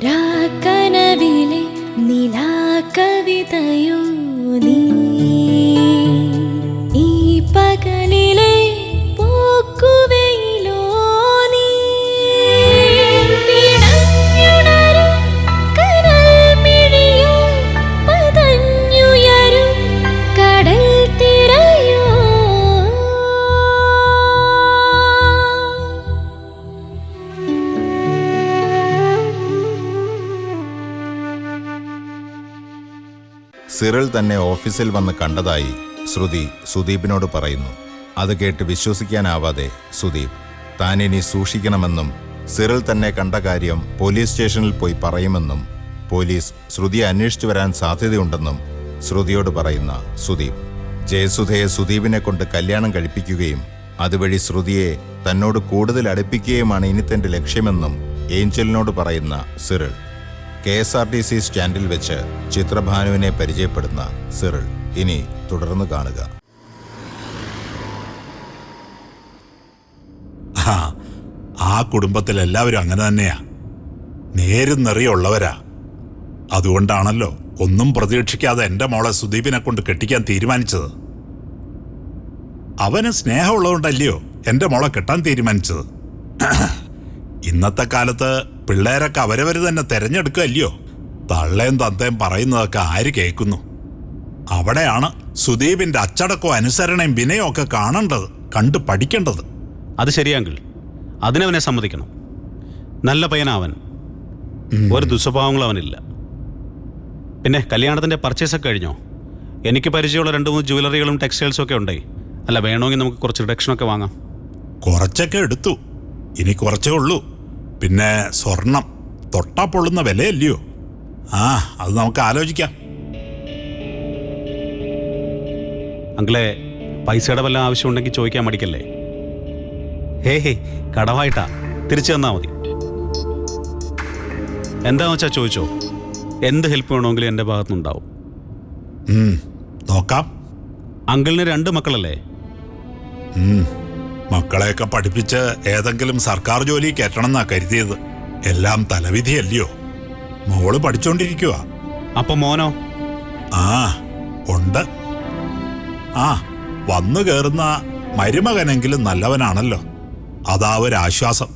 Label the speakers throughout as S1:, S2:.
S1: നിലാക്കനവിലെ നിലാകവിതയോ നീ, ഈ പകലിലെ പോക്കുവെയിലോ നീ, പിടഞ്ഞുണരും കനൽമിഴിയോ പതഞ്ഞുയരും കടൽ തിരയോ.
S2: സിറിൽ തന്നെ ഓഫീസിൽ വന്ന് കണ്ടതായി ശ്രുതി സുദീപിനോട് പറയുന്നു. അത് കേട്ട് വിശ്വസിക്കാനാവാതെ സുദീപ് താനിനി സൂക്ഷിക്കണമെന്നും സിറിൽ തന്നെ കണ്ട കാര്യം പോലീസ് സ്റ്റേഷനിൽ പോയി പറയുമെന്നും പോലീസ് ശ്രുതിയെ അന്വേഷിച്ചു വരാൻ സാധ്യതയുണ്ടെന്നും ശ്രുതിയോട് പറയുന്ന സുദീപ് ജയസുധയെ സുദീപിനെ കൊണ്ട് കല്യാണം കഴിപ്പിക്കുകയും അതുവഴി ശ്രുതിയെ തന്നോട് കൂടുതൽ അടുപ്പിക്കുകയുമാണ് ഇനി തന്റെ ലക്ഷ്യമെന്നും ഏഞ്ചലിനോട് പറയുന്ന സിറിൽ KSRTC സ്റ്റാൻഡിൽ വെച്ച് ചിത്രഭാനുവിനെ പരിചയപ്പെടുന്ന സിറിൽ. ഇനി തുടർന്ന് കാണുക.
S3: ആ കുടുംബത്തിൽ എല്ലാവരും അങ്ങനെ തന്നെയാ, നേരും നിറയുള്ളവരാ. അതുകൊണ്ടാണല്ലോ ഒന്നും പ്രതീക്ഷിക്കാതെ എൻ്റെ മോളെ സുദീപിനെ കൊണ്ട് കെട്ടിക്കാൻ തീരുമാനിച്ചത്. അവന് സ്നേഹമുള്ളതുകൊണ്ടല്ലയോ എൻ്റെ മോളെ കെട്ടാൻ തീരുമാനിച്ചത്. ഇന്നത്തെ കാലത്ത് പിള്ളേരൊക്കെ അവരവർ തന്നെ തിരഞ്ഞെടുക്കുകയല്ലയോ. തള്ളയും തന്തയും പറയുന്നതൊക്കെ ആര് കേൾക്കുന്നു? അവിടെയാണ് സുദീപിന്റെ അച്ചടക്കവും അനുസരണയും വിനയവും ഒക്കെ കാണേണ്ടത്, കണ്ട് പഠിക്കേണ്ടത്.
S4: അത് ശരിയാങ്കിൽ അതിനവനെ സമ്മതിക്കണം. നല്ല പയ്യനാവൻ, ഒരു ദുസ്വഭാവങ്ങളും അവനില്ല. പിന്നെ കല്യാണത്തിന്റെ പർച്ചേസൊക്കെ കഴിഞ്ഞോ? എനിക്ക് പരിചയമുള്ള 2-3 ജ്വല്ലറികളും ടെക്സ്റ്റൈൽസും ഒക്കെ ഉണ്ടേ. അല്ല, വേണമെങ്കിൽ നമുക്ക് കുറച്ച് റിഡക്ഷനൊക്കെ വാങ്ങാം.
S3: കുറച്ചൊക്കെ എടുത്തു, ഇനി കുറച്ചേ ഉള്ളൂ. പിന്നെ സ്വർണം തൊട്ടാ പൊള്ളുന്ന വിലയല്ലയോ. അത് നമുക്ക് ആലോചിക്കാം.
S4: അങ്കിളെ, പൈസയുടെ വല്ല ആവശ്യമുണ്ടെങ്കിൽ ചോദിക്കാൻ മടിക്കല്ലേ. ഹേ കടവായിട്ടാ, തിരിച്ചു തന്നാ മതി. എന്താന്ന് വെച്ചാൽ ചോദിച്ചോ, എന്ത് ഹെൽപ്പ് വേണമെങ്കിലും എൻ്റെ ഭാഗത്തുനിന്നുണ്ടാവും.
S3: നോക്കാം.
S4: അങ്കിളിന് 2 മക്കളല്ലേ?
S3: മക്കളെയൊക്കെ പഠിപ്പിച്ച് ഏതെങ്കിലും സർക്കാർ ജോലി കയറ്റണമെന്നാ കരുതിയത്. എല്ലാം തലവിധിയല്ലയോ. മോള് പഠിച്ചോണ്ടിരിക്കുക.
S4: അപ്പൊ മോനോ?
S3: ഉണ്ട്. വന്നു കയറുന്ന മരുമകനെങ്കിലും നല്ലവനാണല്ലോ, അതാ ഒരാശ്വാസം.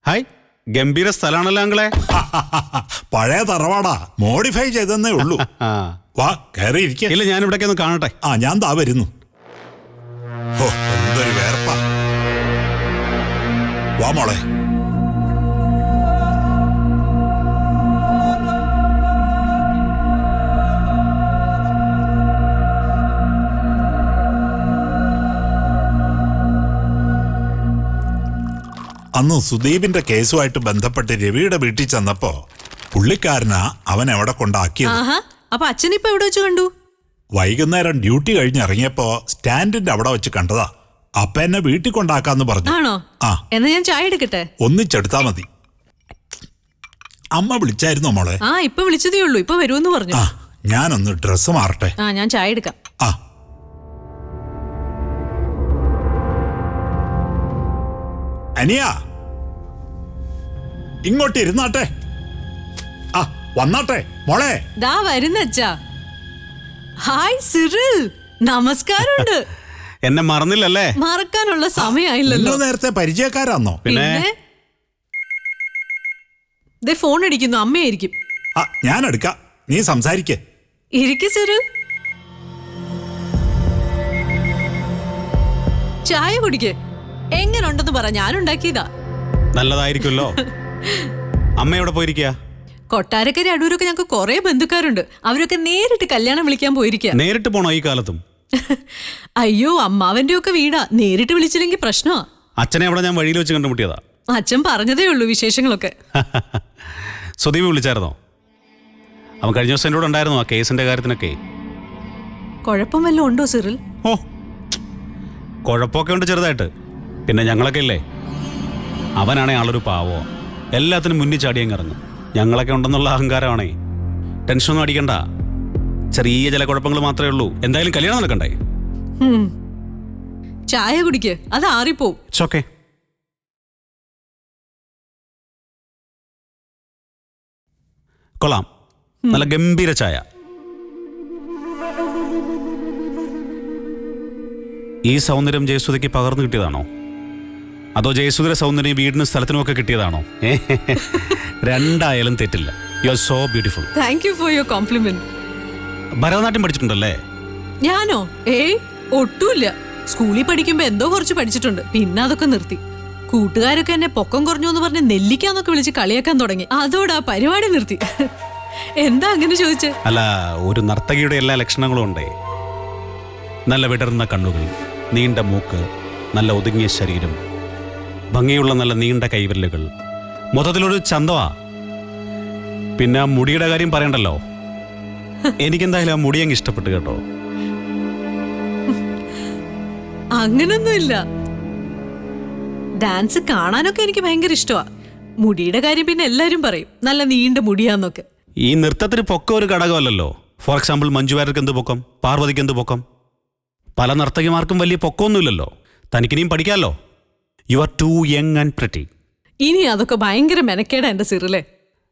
S4: ഹായ്, ഗംഭീര സ്ഥലമാണല്ലോ അങ്കിളെ.
S3: പഴയ തറവാടാ, മോഡിഫൈ ചെയ്തെന്നേ ഉള്ളൂ. വാ കയറിയിരിക്ക.
S4: ഇല്ല, ഞാൻ ഇവിടേക്ക് ഒന്ന് കാണട്ടെ.
S3: ഞാൻ ദാ വരുന്നു. എന്തൊരു വേർപ്പാ. വാ മോളെ. അന്ന് സുദീപിന്റെ കേസുമായിട്ട് ബന്ധപ്പെട്ട് രവിയുടെ വീട്ടിൽ ചെന്നപ്പോ പുള്ളിക്കാരനാ അവൻ എവിടെ കൊണ്ടാക്കിയത്.
S5: അപ്പൊ അച്ഛനിപ്പോ എവിടെ വെച്ച് കണ്ടു?
S3: വൈകുന്നേരം ഡ്യൂട്ടി കഴിഞ്ഞിറങ്ങിയപ്പോ സ്റ്റാൻഡിന്റെ അവിടെ വെച്ച് കണ്ടതാ. അപ്പ എന്നെ വീട്ടിൽ കൊണ്ടാക്കാന്ന് പറഞ്ഞു.
S5: ആണോ? എന്നാ ഞാൻ ചായ എടുക്കട്ടെ?
S3: ഒന്നിച്ചെടുത്താ മതി. അമ്മ വിളിച്ചായിരുന്നോ മോളെ?
S5: ഇപ്പൊ വിളിച്ചതേ ഉള്ളൂ, ഇപ്പൊ വരുമെന്ന് പറഞ്ഞു.
S3: ഞാനൊന്ന് ഡ്രസ്സ് മാറട്ടെ.
S5: ഞാൻ ചായ എടുക്കാം.
S3: അനിയാ, ഇങ്ങോട്ട് ഇരുന്നാട്ടെ. വന്നാട്ടെ മോളെ.
S5: ദാ വരുന്നച്ചാ. ഹായ് സിറിൽ, നമസ്കാരമുണ്ട്.
S4: എന്നെ മറന്നില്ലല്ലേ?
S5: മറക്കാനുള്ള സമയമായില്ലല്ലോ.
S3: നേരത്തെ പരിചയക്കാരാന്നോ?
S5: പിന്നെ ഫോൺ അടിക്കുന്നു, അമ്മയായിരിക്കും.
S3: ഞാൻ എടുക്കാം, നീ സംസാരിക്കേ.
S5: ഇരിക്കു സിറിൽ, ചായ കുടിക്ക്. എങ്ങനെ ഉണ്ടെന്ന് പറ, ഞാനുണ്ടാക്കിയതാ.
S4: നല്ലതായിരിക്കുമല്ലോ. അമ്മ എവിടെ പോയിരിക്കുക?
S5: കൊട്ടാരക്കര അടൂരൊക്കെ ഞങ്ങൾക്ക് കുറെ ബന്ധുക്കാരുണ്ട്. അവരൊക്കെ നേരിട്ട് കല്യാണം വിളിക്കാൻ പോയിരിക്കുക.
S4: നേരിട്ട് പോണോ ഈ കാലത്തും?
S5: അയ്യോ, അമ്മാവന്റെ ഒക്കെ വീടാ, നേരിട്ട് വിളിച്ചില്ലെങ്കിൽ പ്രശ്നമാ.
S4: അച്ഛനെ അവിടെ ഞാൻ വഴിയിൽ വെച്ച് കണ്ടുമുട്ടിയതാ.
S5: അച്ഛൻ പറഞ്ഞതേ ഉള്ളൂ വിശേഷങ്ങളൊക്കെ.
S4: സുദീപ് വിളിച്ചായിരുന്നോ? അവൻ കഴിഞ്ഞ ദിവസം എൻ്റെ കൂടെ ഉണ്ടായിരുന്നു ആ കേസിന്റെ കാര്യത്തിനൊക്കെ.
S5: കുഴപ്പം വല്ലതും ഉണ്ടോ സിറിൽ?
S4: കുഴപ്പമൊക്കെ ഉണ്ട് ചെറുതായിട്ട്. പിന്നെ ഞങ്ങളൊക്കെ ഇല്ലേ. അവനാണെ ആളൊരു പാവോ, എല്ലാത്തിനും മുന്നിൽ ചാടിയങ്ങ് ഇറങ്ങും. ഞങ്ങളൊക്കെ ഉണ്ടെന്നുള്ള അഹങ്കാരമാണേ. ടെൻഷനൊന്നും അടിക്കണ്ട, ചെറിയ ചില കുഴപ്പങ്ങൾ മാത്രമേ ഉള്ളൂ. എന്തായാലും കല്യാണം നടക്കണ്ടേ?
S5: ചായ കുടിക്ക്, അത് ആറിപ്പോവും.
S4: It's okay. കൊള്ളാം, നല്ല ഗംഭീര ചായ. ഈ സൗന്ദര്യം ജയസുധയ്ക്ക് പകർന്നു കിട്ടിയതാണോ, അതോ ജയസുധയുടെ സൗന്ദര്യം വീടിനും സ്ഥലത്തിനുമൊക്കെ കിട്ടിയതാണോ? രണ്ടായാലും തെറ്റില്ല. You are so beautiful.
S5: Thank you for your compliment.
S4: Bharatanatyam പഠിച്ചിട്ടുണ്ടല്ലേ?
S5: ഞാനോ? ഒട്ടുമില്ല. സ്കൂളിൽ പഠിക്കുമ്പോ എന്തോ കുറച്ച് പഠിച്ചിട്ടുണ്ട്, പിന്നെ അതൊക്കെ നിർത്തി. കൂട്ടുകാരൊക്കെ എന്നെ പൊക്കം കുറഞ്ഞു എന്ന് പറഞ്ഞ് നെല്ലിക്കാന്നൊക്കെ വിളിച്ച് കളിയാക്കാൻ തുടങ്ങി. അതോടെ ആ പരിപാടി നിർത്തി. എന്താ അങ്ങനെ ചോദിച്ചേ?
S4: അല്ല, ഒരു നർത്തകിയുടെ എല്ലാ ലക്ഷണങ്ങളും ഉണ്ടേ. നല്ല വിടർന്ന കണ്ണുകൾ, നീണ്ട മൂക്ക്, നല്ല ഒതുങ്ങിയ ശരീരം, ഭംഗിയുള്ള നല്ല നീണ്ട കൈവിരലുകൾ, മൊത്തത്തിലൊരു ചന്തവാ. പിന്നെ ആ മുടിയുടെ കാര്യം പറയണ്ടല്ലോ. എനിക്കെന്തായാലും ആ മുടി അങ്ങ് ഇഷ്ടപ്പെട്ടു കേട്ടോ.
S5: അങ്ങനൊന്നുമില്ല. ഡാൻസ് കാണാനൊക്കെ എനിക്ക് ഭയങ്കര ഇഷ്ടമാ. മുടിയുടെ കാര്യം പിന്നെ എല്ലാരും പറയും നല്ല നീണ്ട മുടിയാന്നൊക്കെ.
S4: ഈ നൃത്തത്തിന് പൊക്കം ഒരു ഘടകമല്ലല്ലോ. ഫോർ എക്സാമ്പിൾ മഞ്ജു വാര്യർക്ക് എന്ത് പൊക്കം, പാർവതിക്ക് എന്ത് പൊക്കം? പല നർത്തകിമാർക്കും വലിയ പൊക്കമൊന്നുമില്ലല്ലോ. തനിക്കിനിയും പഠിക്കാമല്ലോ. You are too young and pretty.
S5: ഇനി അതൊക്കെ ഭയങ്കര മെനക്കേടാ എന്റെ സിറിലെ.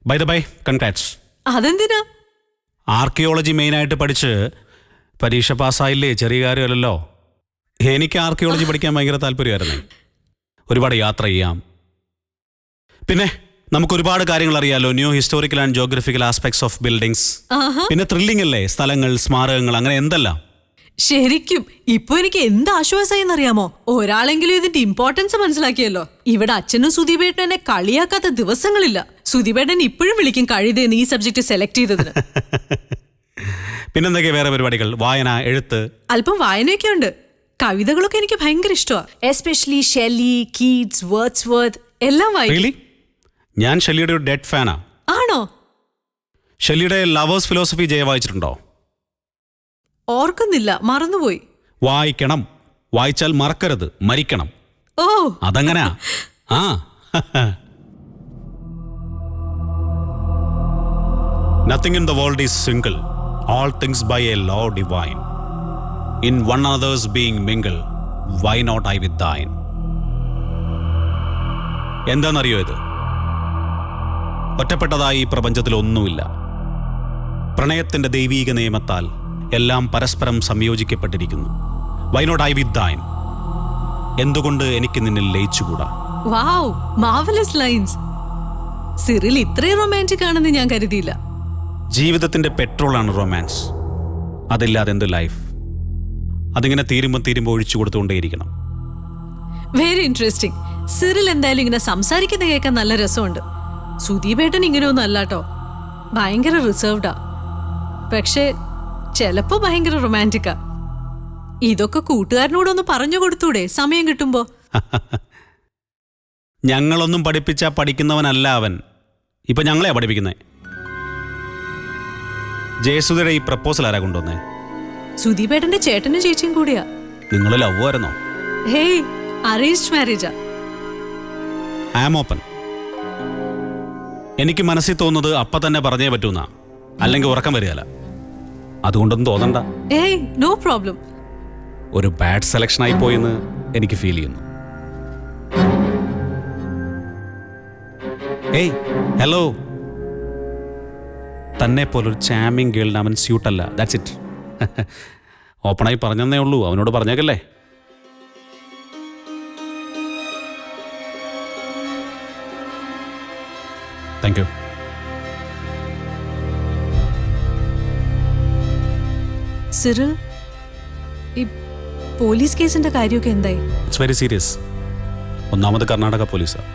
S4: By the by, congrats.
S5: അതെന്തിനാ?
S4: ആർക്കിയോളജി മെയിനായിട്ട് പഠിച്ച് പരീക്ഷ പാസ്സായില്ലേ, ചെറിയ കാര്യമല്ലല്ലോ. എനിക്ക് ആർക്കിയോളജി പഠിക്കാൻ ഭയങ്കര താല്പര്യമായിരുന്നു. ഒരുപാട് യാത്ര ചെയ്യാം, പിന്നെ നമുക്ക് ഒരുപാട് കാര്യങ്ങൾ അറിയാലോ. New historical and geographical aspects of buildings. പിന്നെ ത്രില്ലിംഗ് അല്ലേ, സ്ഥലങ്ങൾ, സ്മാരകങ്ങൾ, അങ്ങനെ എന്തെല്ലാം.
S5: ശരിക്കും ഇപ്പൊ എനിക്ക് എന്ത് ആശ്വാസമായി എന്നറിയാമോ? ഒരാളെങ്കിലും ഇതിന്റെ ഇമ്പോർട്ടൻസ് മനസ്സിലാക്കിയല്ലോ. ഇവിടെ അച്ഛനും സുധീപേട്ടനും എന്നെ കളിയാക്കാത്ത ദിവസങ്ങളില്ല. സുധീപേട്ടൻ ഇപ്പോഴും വിളിക്കും കഴുതേന്ന് ഈ സബ്ജക്ട് സെലക്ട് ചെയ്തതിന്.
S4: പിന്നെന്തൊക്കെയാ വേറെ പരിപാടികൾ? വായന, എഴുത്ത്?
S5: അല്പം വായനയൊക്കെ ഉണ്ട്. കവിതകളൊക്കെ എനിക്ക് ഭയങ്കര ഇഷ്ടമാണ്. എസ്പെഷ്യലി ഷെല്ലി, കീറ്റ്സ്, വേർഡ്സ്വർത്ത് എല്ലാം വായിക്കും.
S4: ഞാൻ ഷെല്ലിയുടെ ഒരു ഡെഡ് ഫാനാ.
S5: ആണോ?
S4: ഷെല്ലിയുടെ ലവേഴ്സ് ഫിലോസഫി ജയ വായിച്ചിട്ടുണ്ടോ?
S5: ഓർക്കുന്നില്ല, മറന്നുപോയി.
S4: വായിക്കണം, വായിച്ചാൽ മറക്കരുത്, മരിക്കണം.
S5: ഓ,
S4: അതങ്ങനാ. ആ Nothing in the world is single, all things by a law divine. In one another's being mingle, why not I with thine? എന്താണെന്നറിയോ ഇത്? ഒറ്റപ്പെട്ടതായി ഈ പ്രപഞ്ചത്തിൽ ഒന്നുമില്ല. പ്രണയത്തിന്റെ ദൈവീക നിയമത്താൽ എല്ലാം പരസ്പരം സംയോജിക്കപ്പെട്ടിരിക്കുന്നു. Why not I with thine? എന്തുകൊണ്ട് എനിക്ക് നിന്നിൽ ലയിച്ചുകൂടാ?
S5: Wow, marvellous lines. സിറിൽ ഇത്രയും റൊമാൻറ്റിക് ആണെന്ന് ഞാൻ കരുതിയില്ല.
S4: ജീവിതത്തിന്റെ പെട്രോളാണ് റൊമാൻസ്. അതില്ലാതെ എന്ത് ലൈഫ്? അതിങ്ങനെ തീരുമ്പോൾ ഒഴിച്ചു കൊടുത്തുകൊണ്ടേയിരിക്കണം.
S5: Very interesting. സിറിൽ എന്തായാലും ഇങ്ങനെ സംസാരിക്കുന്ന കേൾക്കാൻ നല്ല രസമുണ്ട്. സുധീപേട്ടൻ ഇങ്ങനെയൊന്നും അല്ലാട്ടോ, ഭയങ്കര റിസർവ്ഡാ. പക്ഷെ ചിലപ്പോ ഭയങ്കര റൊമാൻറ്റിക്കാ. ഇതൊക്കെ കൂട്ടുകാരനോടൊന്ന് പറഞ്ഞു കൊടുത്തൂടെ സമയം കിട്ടുമ്പോ?
S4: ഞങ്ങളൊന്നും പഠിപ്പിച്ചാ പഠിക്കുന്നവനല്ല അവൻ. ഇപ്പൊ ഞങ്ങളെയാ പഠിപ്പിക്കുന്നേ. ജയസുധയുടെ ഈ പ്രപ്പോസൽ ആരാ കൊണ്ടുവന്നേ?
S5: സുധീപേട്ടന്റെ ചേട്ടനും ചേച്ചിയും കൂടിയാ.
S4: നിങ്ങൾ ലവ് ആയിരുന്നോ?
S5: ഹേയ്, അറേഞ്ച്ഡ് മാരേജാ.
S4: I am open. എനിക്ക് മനസ്സിൽ തോന്നുന്നത് അപ്പ തന്നെ പറഞ്ഞേ പറ്റൂന്നാ, അല്ലെങ്കിൽ ഉറക്കം വരികയല്ല. അതുകൊണ്ടൊന്നും തോന്നണ്ട.
S5: ഏയ്, നോ പ്രോബ്ലം.
S4: ഒരു ബാഡ് സെലക്ഷൻ ആയി പോയെന്ന് എനിക്ക് ഫീൽ ചെയ്യുന്നു. ഏയ്, ഹലോ. തന്നെ പോലൊരു ചാമിങ് ഗേളിന് അവൻ സ്യൂട്ടല്ല. That's it. ഓപ്പണായി പറഞ്ഞതേ ഉള്ളൂ, അവനോട് പറഞ്ഞേക്കല്ലേ. Thank you.
S5: സിറിൽ, ഈ പോലീസ് കേസിന്റെ കാര്യമൊക്കെ എന്തായി?
S4: It's very serious. ഒന്നാമത് കർണാടക പോലീസാണ്,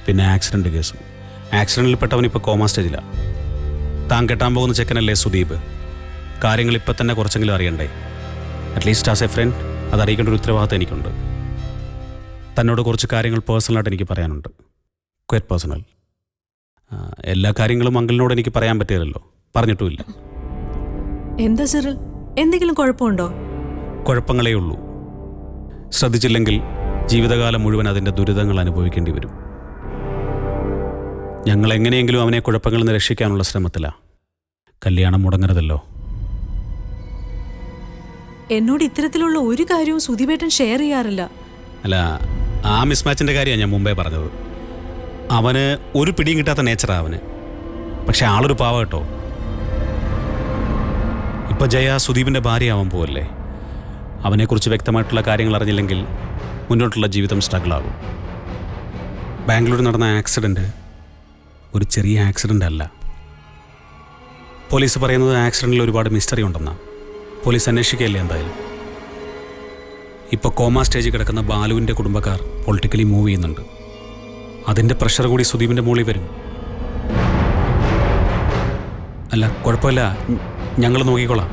S4: പിന്നെ ആക്സിഡന്റ് കേസ്. ആക്സിഡന്റിൽപ്പെട്ടവൻ ഇപ്പോൾ കോമാ സ്റ്റേജിലാണ്. താൻ കെട്ടാൻ പോകുന്ന ചെക്കനല്ലേ സുദീപ്? കാര്യങ്ങൾ ഇപ്പം തന്നെ കുറച്ചെങ്കിലും അറിയണ്ടേ? അറ്റ്ലീസ്റ്റ് ആസ് എ ഫ്രണ്ട് അത് അറിയിക്കേണ്ട ഒരു ഉത്തരവാദിത്തം എനിക്കുണ്ട്. തന്നോട് കുറച്ച് കാര്യങ്ങൾ പേഴ്സണലായിട്ട് എനിക്ക് പറയാനുണ്ട്. Quiet personal. എല്ലാ കാര്യങ്ങളും അങ്കിളിനോട് എനിക്ക് പറയാൻ പറ്റില്ലല്ലോ, പറഞ്ഞിട്ടുമില്ല.
S5: എന്താ സിറിൽ, എന്തെങ്കിലും കുഴപ്പമുണ്ടോ?
S4: കുഴപ്പങ്ങളേ ഉള്ളൂ. ശ്രദ്ധിച്ചില്ലെങ്കിൽ ജീവിതകാലം മുഴുവൻ അതിൻ്റെ ദുരിതങ്ങൾ അനുഭവിക്കേണ്ടി വരും. ഞങ്ങൾ എങ്ങനെയെങ്കിലും അവനെ കുഴപ്പങ്ങളിൽ നിന്ന് രക്ഷിക്കാനുള്ള ശ്രമത്തിലാണ്. കല്യാണം മുടങ്ങരുതല്ലോ.
S5: എന്നോട് ഇത്തരത്തിലുള്ള ഒരു കാര്യവും സുധീപേട്ടൻ ഷെയർ ചെയ്യാറില്ല.
S4: അല്ല, ആ മിസ്മാച്ചിൻ്റെ കാര്യമാണ് ഞാൻ മുമ്പേ പറഞ്ഞത്. അവന് ഒരു പിടിയും കിട്ടാത്ത നേച്ചറാണ് അവന്. പക്ഷെ ആളൊരു പാവ കേട്ടോ. ഇപ്പം ജയ സുദീപിൻ്റെ ഭാര്യയാവാൻ പോവല്ലേ. അവനെക്കുറിച്ച് വ്യക്തമായിട്ടുള്ള കാര്യങ്ങൾ അറിഞ്ഞില്ലെങ്കിൽ മുന്നോട്ടുള്ള ജീവിതം സ്ട്രഗിളാകും. ബാംഗ്ലൂരിൽ നടന്ന ആക്സിഡൻറ്റ് ഒരു ചെറിയ ആക്സിഡൻ്റ് അല്ല. പോലീസ് പറയുന്നത് ആക്സിഡൻറ്റിൽ ഒരുപാട് മിസ്റ്ററി ഉണ്ടെന്നാണ്. പോലീസ് അന്വേഷിക്കുകയല്ലേ എന്തായാലും. ഇപ്പോൾ കോമ സ്റ്റേജിൽ കിടക്കുന്ന ബാലുവിൻ്റെ കുടുംബക്കാർ പൊളിറ്റിക്കലി മൂവ് ചെയ്യുന്നുണ്ട്. അതിൻ്റെ പ്രഷർ കൂടി സുദീപിൻ്റെ മുകളിൽ വരും. അല്ല, കുഴപ്പമില്ല, ഞങ്ങൾ നോക്കിക്കോളാം.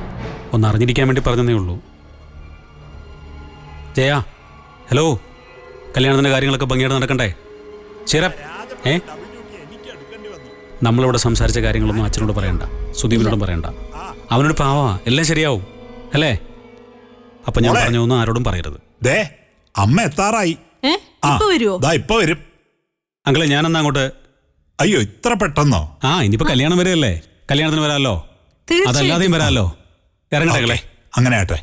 S4: ഒന്ന് അറിഞ്ഞിരിക്കാൻ വേണ്ടി പറഞ്ഞതേ ഉള്ളൂ. ജയ, ഹലോ. കല്യാണത്തിൻ്റെ കാര്യങ്ങളൊക്കെ ഭംഗിയായിട്ട് നടക്കണ്ടേ? ചേരാ. നമ്മളിവിടെ സംസാരിച്ച കാര്യങ്ങളൊന്നും അച്ഛനോട് പറയണ്ട, സുദീപിനോടും പറയണ്ട. അവനോട് പാവാ, എല്ലാം ശരിയാവും അല്ലേ? അപ്പൊ ഞാൻ പറഞ്ഞൊന്നും ആരോടും പറയരുത്.
S3: ദേ, അമ്മ എത്താറായി.
S5: ഇപ്പൊ വരുമോ?
S3: ഇപ്പൊ വരും.
S4: അങ്കിളെ, ഞാനെന്നാ അങ്ങോട്ട്.
S3: അയ്യോ, ഇത്ര പെട്ടെന്നോ?
S4: ഇനിയിപ്പോ കല്യാണം വരെയല്ലേ. കല്യാണത്തിന് വരാമല്ലോ, അതല്ലാതെയും വരാമല്ലോ. ഇറങ്ങട്ടെ.
S3: അങ്ങനെ ആട്ടെ.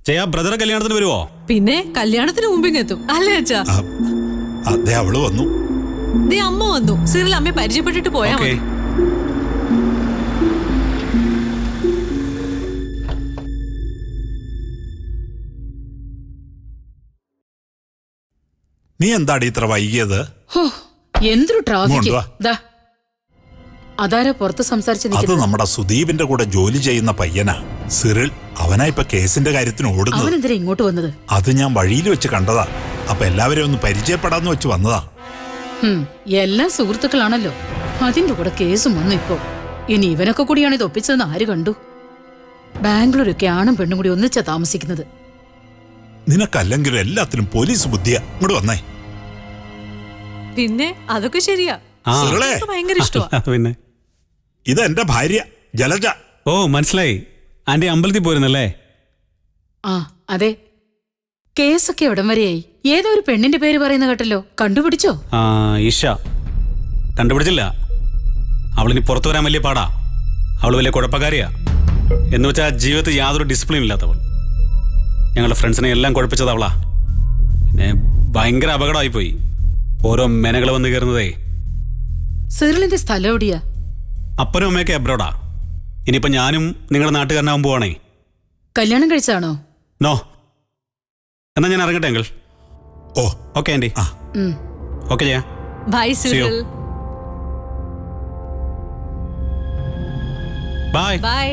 S4: ജയ, ബ്രദറെ കല്യാണത്തിന് വരുവോ?
S5: പിന്നെ കല്യാണത്തിന് മുമ്പിങ്ങെത്തും അല്ലേ അച്ഛാ?
S3: അതെ, അവള് വന്നു.
S5: ദേ, അമ്മ വന്നു. സിറിൽ അമ്മയെ പരിചയപ്പെട്ടിട്ട് പോയാ മതി.
S3: നീ എന്താടി ഇത്ര വൈകിയത്?
S6: എന്തൊരു ട്രാഫിക്.
S3: ഇങ്ങോട്ട് വാ.
S6: അതാരാ പുറത്ത് സംസാരിച്ച്
S3: അത്
S6: നിൽക്കുന്നത്?
S3: നമ്മുടെ സുദീപിന്റെ കൂടെ ജോലി ചെയ്യുന്ന പയ്യനാ, സിറിൽ. അവനാ ഇപ്പൊ കേസിന്റെ കാര്യത്തിന് ഓടുന്നത്.
S6: അവനെന്തിനാ ഇങ്ങോട്ട് വന്നത്?
S3: അത് ഞാൻ വഴിയിൽ വെച്ച് കണ്ടതാ. അപ്പൊ എല്ലാവരും ഒന്ന് പരിചയപ്പെടാന്ന് വെച്ച് വന്നതാ.
S6: എല്ലാം സുഹൃത്തുക്കളാണല്ലോ. അതിന്റെ കൂടെ കേസും വന്നു ഇപ്പോ. ഇനി ഇവനൊക്കെ കൂടിയാണ് ഇത് ഒപ്പിച്ചതെന്ന് ആര് കണ്ടു? ബാംഗ്ലൂരൊക്കെ ആണും പെണ്ണും കൂടി ഒന്നിച്ചാ താമസിക്കുന്നത്.
S3: നിനക്കല്ലെങ്കിലും എല്ലാത്തിനും പോലീസ് ബുദ്ധിയാ. ഇങ്ങോട്ട് വന്നേ.
S5: പിന്നെ അതൊക്കെ ശരിയാ.
S3: സിറിളേ,
S5: എനിക്ക് ഭയങ്കര ഇഷ്ടമാ.
S4: പിന്നെ
S3: ഇതെന്റെ ഭാര്യ ജലജ.
S4: ഓ, മനസ്സിലായി. ആന്റി അമ്പലത്തിൽ പോയിരുന്നല്ലേ?
S6: ആ, അതെ. കേസൊക്കെ എവിടം വരെയായി? ഏതോ ഒരു പെണ്ണിന്റെ പേര് പറയുന്ന കേട്ടല്ലോ. കണ്ടുപിടിച്ചോ?
S4: ഈഷ. കണ്ടുപിടിച്ചില്ല. അവളിനി പുറത്തു വരാൻ വലിയ പാടാ. അവൾ വലിയ കുഴപ്പക്കാരിയാ. എന്ന് വെച്ചാൽ ജീവിതത്തിൽ യാതൊരു ഡിസിപ്ലിൻ ഇല്ലാത്തവൾ. ഞങ്ങളുടെ ഫ്രണ്ട്സിനെ എല്ലാം കുഴപ്പിച്ചത് അവളാ. പിന്നെ ഭയങ്കര അപകടമായിപ്പോയി. ഓരോ മെനകൾ വന്ന് കയറുന്നതേ.
S6: സിറിലിന്റെ സ്ഥലം എവിടെയാ?
S4: അപ്പനും അമ്മയൊക്കെ എബ്രോഡാ. ഇനിയിപ്പോൾ ഞാനും നിങ്ങളുടെ നാട്ടുകാരനാവാൻ പോവാണേ.
S6: കല്യാണം കഴിച്ചാണോ?
S4: നോ. എന്നാ ഞാൻ ഇറങ്ങട്ടെ uncle.
S3: Oh,
S4: okay aunty. Okay ചെയ്യാം.
S5: Bye Cyril.
S4: Bye.
S5: Bye.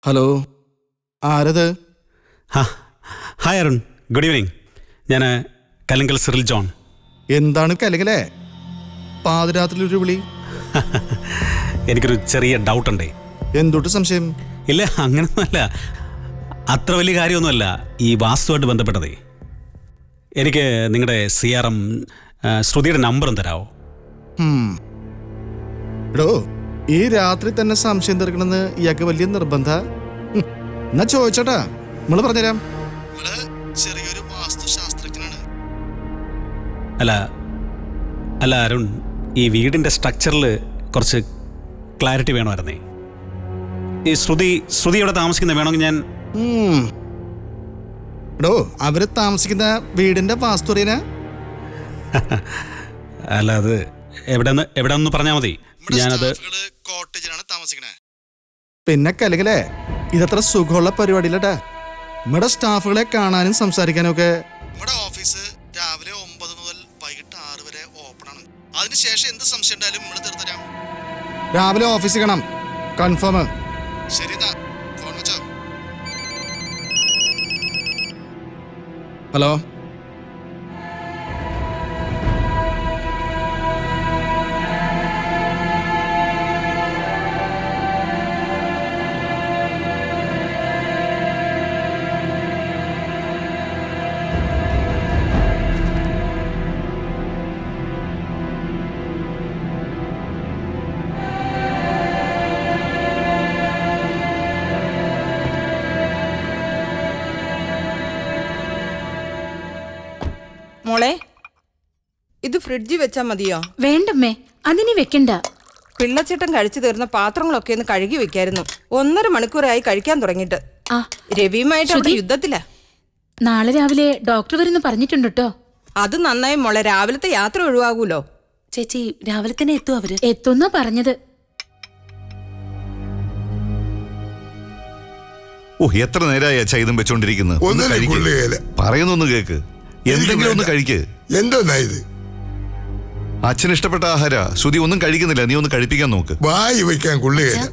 S7: Hello, ആരത്?
S4: Hi Arun, good evening. ഞാൻ കലങ്കൽ സിറിൽ ജോൺ.
S7: എന്താണ് കലകലേ? പാതിരാത്രിയിലൊരു വിളി?
S4: എനിക്കൊരു ചെറിയ ഡൗട്ടുണ്ടേ.
S7: എന്തൊട്ട് സംശയം?
S4: ഇല്ല, അങ്ങനൊന്നുമല്ല. അത്ര വലിയ കാര്യമൊന്നുമല്ല. ഈ വാസ്തുവായിട്ട് ബന്ധപ്പെട്ടതേ. എനിക്ക് നിങ്ങളുടെ CRM ശ്രുതിയുടെ നമ്പറും തരാമോ?
S7: എടോ, ഈ രാത്രി തന്നെ സംശയം തീർക്കണമെന്ന് ഇയാൾക്ക് വലിയ നിർബന്ധ? എന്നാ ചോദിച്ചോട്ടാ, നമ്മള് പറഞ്ഞുതരാം. ചെറിയൊരു വാസ്തുശാസ്ത്രജ്ഞനാണ്.
S4: അല്ല അരുൺ, ഈ വീടിൻ്റെ സ്ട്രക്ചറിൽ കുറച്ച് ക്ലാരിറ്റി വേണമായിരുന്നേ. ഈ ശ്രുതി ഇവിടെ താമസിക്കുന്നത് വേണമെങ്കിൽ ഞാൻ...
S7: എടോ, അവര് താമസിക്കുന്ന വീടിന്റെ വാസ്തു അറിയാനാ?
S4: അല്ല, അത് എവിടെന്ന് പറഞ്ഞാൽ മതി. ഞാനത്
S7: കോട്ടേജിലാണ് താമസിക്കണേ. പിന്നെ കലകലേ, ഇതത്ര സുഖമുള്ള പരിപാടിയില്ലട്ടാ. നമ്മുടെ സ്റ്റാഫുകളെ കാണാനും സംസാരിക്കാനും ഒക്കെ നമ്മുടെ ഓഫീസ് രാവിലെ 9 മുതൽ വൈകിട്ട് 6 വരെ ഓപ്പൺ ആണ്. അതിനുശേഷം എന്ത് സംശയം ഉണ്ടായാലും നമ്മൾ തീർത്തരാം. രാവിലെ ഓഫീസിൽ കാണാം. കൺഫേം. ശരി എന്നാ ഫോൺ വെച്ചോ. ഹലോ.
S8: മോളെ, ഇത് ഫ്രിഡ്ജിൽ വെച്ചാ മതിയോ?
S6: വേണ്ടമ്മേ, അതിനി വെക്കണ്ട.
S8: പിള്ളച്ചേട്ടൻ കഴിച്ചു തീർന്ന പാത്രങ്ങളൊക്കെ ഒന്ന് കഴുകി വെക്കായിരുന്നു. 1.5 മണിക്കൂറായി കഴിക്കാൻ തുടങ്ങിയിട്ട്.
S6: ആ,
S8: രവിയുമായിട്ട് അവിടെ യുദ്ധത്തിലാ.
S6: നാളെ രാവിലെ ഡോക്ടർ വരുന്നു പറഞ്ഞിട്ടുണ്ട് കേട്ടോ.
S8: അത് നന്നായി മോളെ, രാവിലത്തെ യാത്ര ഒഴിവാകൂലോ.
S9: ചേച്ചി രാവിലെ തന്നെ എത്തും അവര്.
S6: എത്തുന്ന പറഞ്ഞത്.
S10: ഓ, എത്ര നേരമായി അച്ഛാ ഇതും വെച്ചോണ്ടിരിക്കുന്നത്? പറയുന്നൊന്ന് കേക്ക്. എന്തെങ്കിലും ഒന്ന് കഴിക്ക്.
S11: എന്തോന്നാ ഇത്?
S10: അച്ഛന് ഇഷ്ടപ്പെട്ട ആഹാര. ശ്രുതി ഒന്നും കഴിക്കുന്നില്ല, നീ ഒന്ന് കഴിപ്പിക്കാൻ നോക്ക്.
S11: വായി വയ്ക്കാൻ കൊള്ളുകയില്ല.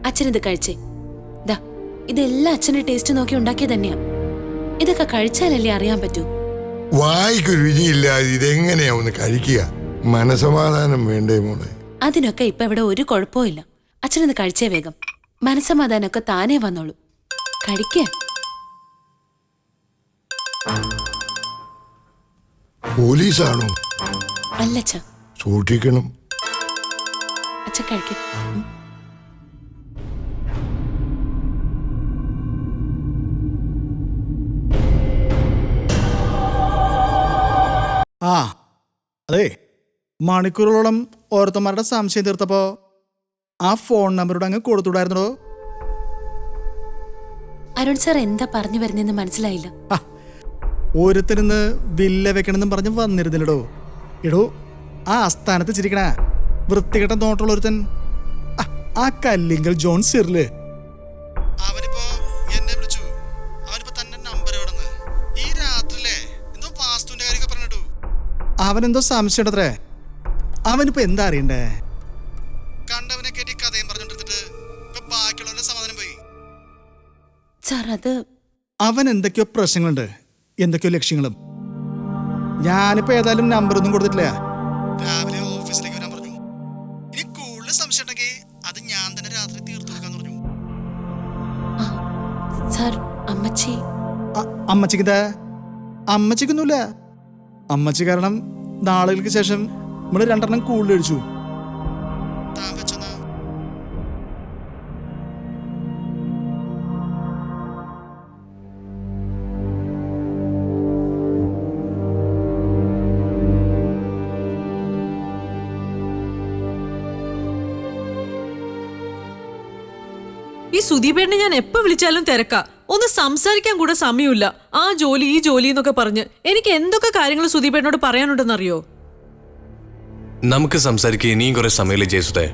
S9: അച്ഛനിത് കഴിച്ചേ. ദാ ഇതെല്ലാം അച്ഛന്റെ ടേസ്റ്റ് നോക്കി ഉണ്ടാക്കിയ തന്നെയാ. ഇതൊക്കെ കഴിച്ചാലല്ലേ അറിയാൻ പറ്റൂ.
S11: വായിക്ക് രുചിയില്ലാതെ ഇതെങ്ങനെയാ ഒന്ന് കഴിക്കുക? മനസമാധാനം വേണ്ടേ മോളെ?
S9: അതിനൊക്കെ ഇപ്പൊ ഇവിടെ ഒരു കുഴപ്പവും ഇല്ല. അച്ഛനത് കഴിച്ചേ വേഗം. മനസ്സമാധാനമൊക്കെ താനേ വന്നോളൂ. കഴിക്കേ.
S11: പോലീസാണോ?
S9: അല്ലച്ഛ.
S11: സൂക്ഷിക്കണം.
S9: അച്ഛൻ കഴിക്കും.
S7: ആ അതെ, മണിക്കൂറുകളോളം ഓരോരുത്തന്മാരുടെ സംശയം തീർത്തപ്പോ ആ ഫോൺ നമ്പറോട് അങ്ങ് കൊടുത്തുവിടായിരുന്നോ?
S9: അരുൺ സാർ എന്താ പറഞ്ഞു വരുന്നെന്ന് മനസ്സിലായില്ല.
S7: ഓരോരുത്തരുന്ന് വില്ല വെക്കണമെന്നും പറഞ്ഞ് വന്നിരുന്നില്ലടോ. എടോ, ആ ആസ്ഥാനത്ത് ചിരിക്കണ വൃത്തികെട്ട നോട്ടുള്ള ഒരുത്തൻ, ആ കല്ലിങ്കൽ ജോൺ സിറില്, അവനിപ്പോ എന്നെ വിളിച്ചു. അവനിപ്പോ തന്നെ നമ്പർ എവിടെന്ന് ഈ രാത്രിയിലെ എന്തോ വാസ്തുവിന്റെ കാര്യമൊക്കെ പറഞ്ഞിട്ടു. അവനെന്തോ സംശയമുണ്ടത്രേ. അവനിപ്പോ എന്താ അറിയണ്ടേ? കണ്ടവനെ കേട്ടി കഥയും പറഞ്ഞോണ്ടിരുന്നിട്ട് ഇപ്പൊ ബാക്കിയുള്ളവന്റെ സമാധാനം പോയി.
S9: സാർ അത്
S7: അവൻ എന്തൊക്കെയോ പ്രശ്നങ്ങളുണ്ട്, എന്തൊക്കെയോ ലക്ഷ്യങ്ങളും. ഞാനിപ്പോ ഏതായാലും നമ്പറൊന്നും കൊടുത്തിട്ടില്ല. രാവിലെ ഓഫീസിലേക്ക് വരാൻ പറഞ്ഞു. ഇനി കൂടുതൽ സംശയം ഉണ്ടെങ്കിൽ അത് ഞാൻ തന്നെ രാത്രി തീർത്തു കൊടുക്കാൻ പറഞ്ഞു.
S9: സാർ അമ്മച്ചി.
S7: അമ്മച്ചിക്കെന്താ? അമ്മച്ചിക്കൊന്നുമില്ല. അമ്മച്ചി കാരണം നാളുകൾക്ക് ശേഷം നമ്മള് 2 കൂടുതൽ കഴിച്ചു.
S5: ഈ സുദീപേട്ടനെ ഞാൻ എപ്പോ വിളിച്ചാലും തിരക്കാ. ഒന്ന് സംസാരിക്കാൻ കൂടെ സമയമില്ല. ആ ജോലി ഈ ജോലി എന്നൊക്കെ പറഞ്ഞ് എനിക്ക് എന്തൊക്കെ കാര്യങ്ങൾ സുദീപേട്ടനോട് പറയാനുണ്ടെന്നറിയോ?
S12: നമുക്ക് സംസാരിക്കാൻ ഇനിയും കുറെ സമയമില്ല ജയസുതേ.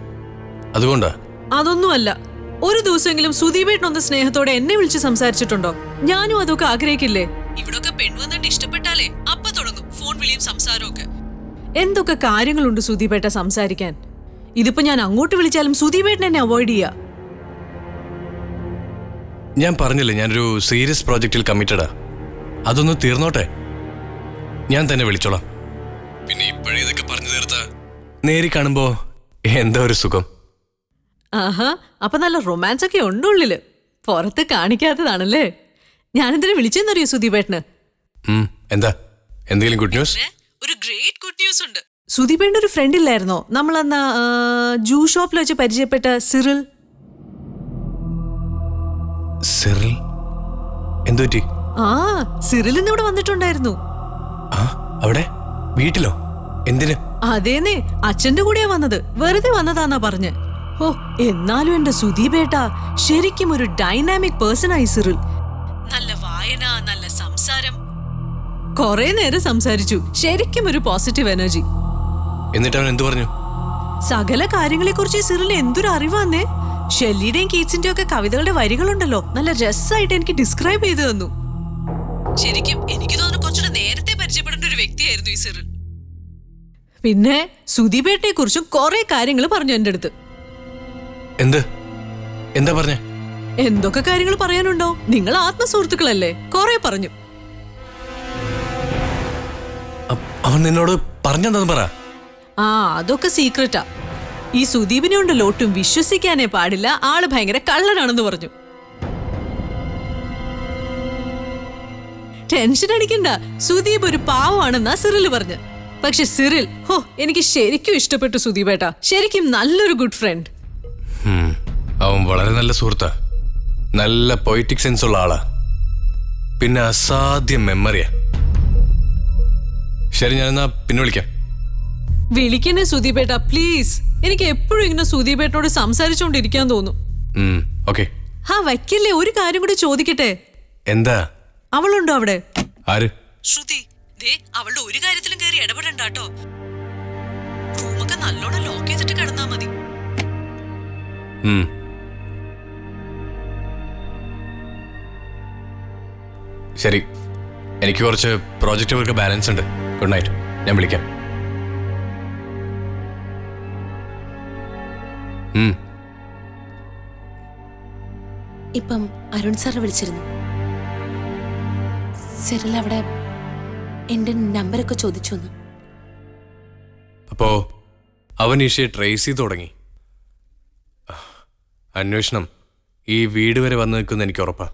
S12: അതുകൊണ്ടാ.
S5: അതൊന്നുമല്ല, ഒരു ദിവസമെങ്കിലും സുദീപേട്ടനൊന്ന് സ്നേഹത്തോടെ എന്നെ വിളിച്ച് സംസാരിച്ചിട്ടുണ്ടോ? ഞാനും അതൊക്കെ ആഗ്രഹിക്കില്ലേ? ഇവിടൊക്കെ പെൺവന്നിട്ട് ഇഷ്ടപ്പെട്ടാലേ അപ്പൊ തുടങ്ങും ഫോൺ വിളിയും സംസാരവും ഒക്കെ. എന്തൊക്കെ കാര്യങ്ങളുണ്ട് സുദീപേട്ട സംസാരിക്കാൻ. ഇതിപ്പോ ഞാൻ അങ്ങോട്ട് വിളിച്ചാലും സുദീപേട്ടൻ എന്നെ അവോയ്ഡ് ചെയ്യാ.
S12: ഞാൻ പറഞ്ഞില്ലേ, ഞാനൊരു സീരിയസ് പ്രോജക്റ്റിൽ കമ്മിറ്റഡാ. അതൊന്ന് തീർന്നോട്ടെ, ഞാൻ തന്നെ വിളിച്ചോളാം. പിന്നെ ഇപ്പോഴേതൊക്കെ പറഞ്ഞു തീർത്ത നേരി കാണുമ്പോ എന്താ ഒരു സുഖം.
S5: ആഹാ, അപ്പൊ നല്ല റൊമാൻസ് ഒക്കെ ഉണ്ട് ഉള്ളില്. പുറത്ത് കാണിക്കാത്തതാണല്ലേ. ഞാനെന്തിനാ വിളിച്ചെന്നറിയോ സുദീപേട്ടന്?
S12: എന്താ, എന്തെങ്കിലും ഗുഡ് ന്യൂസ്?
S5: ഒരു ഗ്രേറ്റ് ഗുഡ് ന്യൂസ് ഉണ്ട്. സുദീപേട്ടൻ്റെ ഒരു ഫ്രണ്ട് ഇല്ലായിരുന്നോ, നമ്മളന്ന് ജൂ ഷോപ്പിൽ വെച്ച് പരിചയപ്പെട്ട സിറിൽ?
S12: സിറിൽ എന്തുപറ്റി?
S5: ആ, സിറിൽ ഇന്ന് ഇവിടെ വന്നിട്ടുണ്ടായിരുന്നു.
S12: അവിടെ വീട്ടിലോ? എന്തിന്?
S5: അതേന്നെ, അച്ഛന്റെ കൂടെയാ വന്നത്. വെറുതെ വന്നതാന്നാ പറഞ്ഞ്. ഓ, എന്നാലും എന്റെ സുദീപേട്ടാ ശരിക്കും ഒരു ഡൈനാമിക് പേഴ്സൺ ആയി സിറിൽ. നല്ല വായന, നല്ല സംസാരം. കൊറേ നേരം സംസാരിച്ചു. ശരിക്കും ഒരു പോസിറ്റീവ് എനർജി.
S12: എന്നിട്ട് അവൻ എന്തു പറഞ്ഞു?
S5: സകല കാര്യങ്ങളെ കുറിച്ച് സിറിൽ എന്തൊരു അറിവാന്നേ. ഷെല്ലിയുടെയും കീറ്റ്സിന്റെയും ഒക്കെ കവിതകളുടെ വരികളുണ്ടല്ലോ, നല്ല രസമായിട്ട് എനിക്ക് ഡിസ്ക്രൈബ് ചെയ്തു തന്നു. ശരിക്കും എനിക്ക് തോന്നുന്നു കുറച്ചുകൂടെ നേരത്തെ പരിചയപ്പെടേണ്ട ഒരു വ്യക്തിയായിരുന്നു ഈ സിറിൽ. പിന്നെ സുദീപേട്ടനെ കുറിച്ചും കുറെ കാര്യങ്ങൾ പറഞ്ഞു എന്റെ അടുത്ത്.
S12: എന്താ പറഞ്ഞേ?
S5: എന്തൊക്കെ കാര്യങ്ങൾ പറയാനുണ്ടോ? നിങ്ങൾ ആത്മസുഹൃത്തുക്കളല്ലേ, കുറെ പറഞ്ഞു.
S12: അവൻ നിന്നോട് പറഞ്ഞെന്താന്ന് പറ.
S5: അതൊക്കെ സീക്രട്ടാ. ഈ സുദീപിനെ ഉണ്ടല്ലോ ഒട്ടും വിശ്വസിക്കാനേ പാടില്ല, ആള് ഭയങ്കര കള്ളനാണെന്ന് പറഞ്ഞു. ടെൻഷൻ അടിക്കണ്ട, സുദീപ് ഒരു പാവമാണെന്നാ സിറിൽ പറഞ്ഞു. പക്ഷെ സിറിൽ എനിക്ക് ശരിക്കും ഇഷ്ടപ്പെട്ടു സുദീപേട്ടാ, ശരിക്കും നല്ലൊരു ഗുഡ് ഫ്രണ്ട്.
S12: അവൻ വളരെ നല്ല സുഹൃത്താ, നല്ല പൊയറ്റിക് സെൻസ് ഉള്ള ആളാ, പിന്നെ അസാധ്യ മെമ്മറിയാ. ശരി, ഞാനെന്നാ പിന്നെ വിളിക്കാം.
S5: വിളിക്കണേ സുദീപേട്ടാ പ്ലീസ്. എനിക്ക് എപ്പോഴും ഇങ്ങനെ സുദീപേട്ടനോട് സംസാരിച്ചോണ്ടിരിക്കാൻ തോന്നും.
S12: ഓക്കെ.
S5: വയ്ക്കല്ലേ, ഒരു കാര്യം കൂടി ചോദിക്കട്ടെ.
S12: എന്താ?
S5: അവളുണ്ടോ അവിടെ?
S12: ആര്?
S5: ശ്രുതി. അവളുടെ ഒരു കാര്യത്തിലും കയറി ഇടപെടണ്ടാട്ടോ. റൂമൊക്കെ നല്ലോണം ലോക്ക് ചെയ്തിട്ട് കിടന്നാ മതി.
S12: ശരി, എനിക്ക് കുറച്ച് പ്രോജക്റ്റ് വർക്ക് ബാലൻസ് ഉണ്ട്. ഗുഡ് നൈറ്റ്, ഞാൻ വിളിക്കാം.
S9: ഇപ്പം അരുൺ സാർ വിളിച്ചിരുന്നു. സിറിൽ അവിടെ എന്റെ നമ്പരൊക്കെ ചോദിച്ചു വന്നു.
S12: അപ്പോ അവൻ ഈഷയെ ട്രേസ് ചെയ്ത് തുടങ്ങി. അന്വേഷണം ഈ വീട് വരെ വന്നു നിൽക്കുന്ന എനിക്ക് ഉറപ്പാ.